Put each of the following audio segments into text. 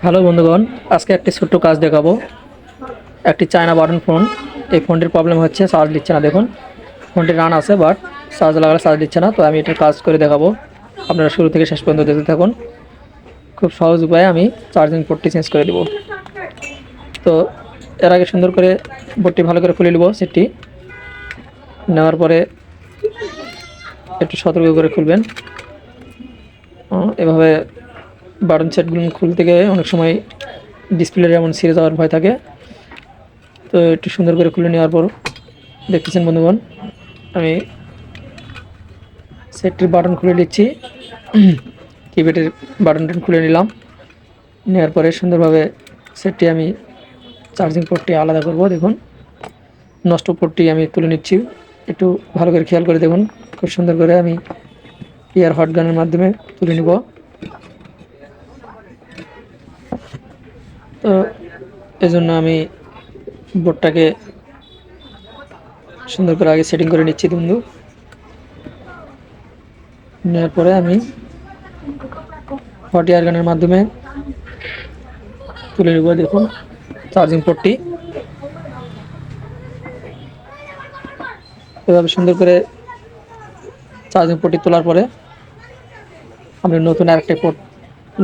Hello বন্ধুগণ, আজকে একটি ছোট্ট কাজ দেখাবো। একটি চায়না বাটন ফোন। এই ফোনটির প্রবলেম হচ্ছে চার্জ দিচ্ছে না। দেখুন, ফোনটি রান আছে বাট চার্জ লাগালে চার্জ দিচ্ছে না। তো আমি এটার কাজ করে দেখাবো, আপনারা শুরু থেকে শেষ পর্যন্ত দেখতে থাকুন। খুব সহজ উপায়ে আমি চার্জিং পোর্টটি চেঞ্জ করে দেবো। তো এর আগে সুন্দর করে বোর্ডটি ভালো করে খুলে নেব। সেটটি নেওয়ার পরে একটু সতর্ক করে খুলবেন। এভাবে বাটন সেটগুলো খুলতে গিয়ে অনেক সময় ডিসপ্লে যেমন ছিঁড়ে যাওয়ার ভয় থাকে। তো একটু সুন্দর করে খুলে নেওয়ার পর দেখতেছেন বন্ধুগণ, আমি সেটটির বাটন খুলে নিচ্ছি। কিপ্যাডের বাটনটা খুলে নিলাম। নেওয়ার পরে সুন্দরভাবে সেটটি আমি চার্জিং পোর্টটি আলাদা করব। দেখুন, নষ্ট পোর্টটি আমি তুলে নিচ্ছি। একটু ভালো করে খেয়াল করে দেখুন। খুব সুন্দর করে আমি এয়ার হট গানের মাধ্যমে তুলে নিব। তো এজন্য আমি বোর্ডটাকে সুন্দর করে আগে সেটিং করে নিচ্ছি বন্ধু। নেওয়ার পরে আমি হট এয়ার গানের মাধ্যমে তুলে নেব। দেখুন, চার্জিং পোর্টটি এভাবে সুন্দর করে চার্জিং পোর্টটি তোলার পরে আমরা নতুন আরেকটা পোর্ট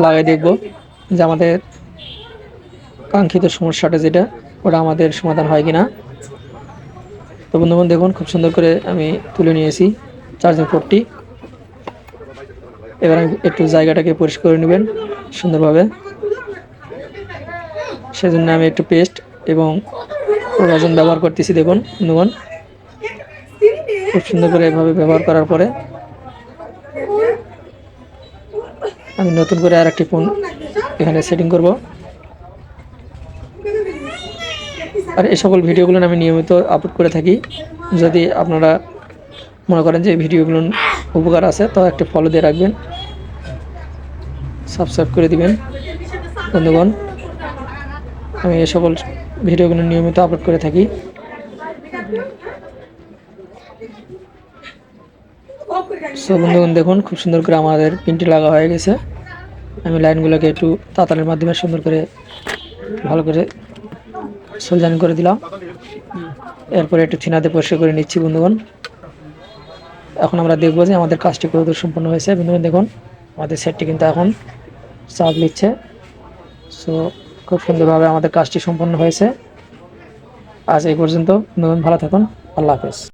লাগাই দেখব যে আমাদের কাঙ্ক্ষিত সমস্যাটা যেটা ওটা আমাদের সমাধান হয় কিনা। তো বন্ধুগণ দেখুন, খুব সুন্দর করে আমি তুলে নিয়েছি চার্জিং পোর্টটি। এবার আমি একটু জায়গাটাকে পরিষ্কার করে নেবেন সুন্দরভাবে। সেজন্য আমি একটু পেস্ট এবং রজন ব্যবহার করতেছি। দেখুন বন্ধুগণ, খুব সুন্দর করে এভাবে ব্যবহার করার পরে আমি নতুন করে আরেকটি ফোন এখানে সেটিং করব। আর এই সকল ভিডিওগুলো আমি নিয়মিত আপলোড করে থাকি। যদি আপনারা মনে করেন যে এই ভিডিওগুলো উপকার আছে, তো একটি ফলো দিয়ে রাখবেন, সাবস্ক্রাইব করে দিবেন বন্ধুগণ। আমি এই সকল ভিডিওগুলো নিয়মিত আপলোড করে থাকি। সো বন্ধুগণ দেখুন, খুব সুন্দর করে আমাদের পিনটি লাগা হয়ে গেছে। আমি লাইনগুলোকে একটু তাতালের মাধ্যমে সুন্দর করে ভালো করে সোলজানি করে দিলাম। এরপরে একটু থিনাতে পরিষ্কার করে নিচ্ছি বন্ধুগণ। এখন আমরা দেখব যে আমাদের কাজটি কতদূর সম্পন্ন হয়েছে। বন্ধুগণ দেখুন, আমাদের সেটটি কিন্তু এখন চার্জ নিচ্ছে। সো খুব সুন্দরভাবে আমাদের কাজটি সম্পন্ন হয়েছে। আজ এই পর্যন্ত। বন্ধুগণ ভালো থাকুন। আল্লাহ হাফেজ।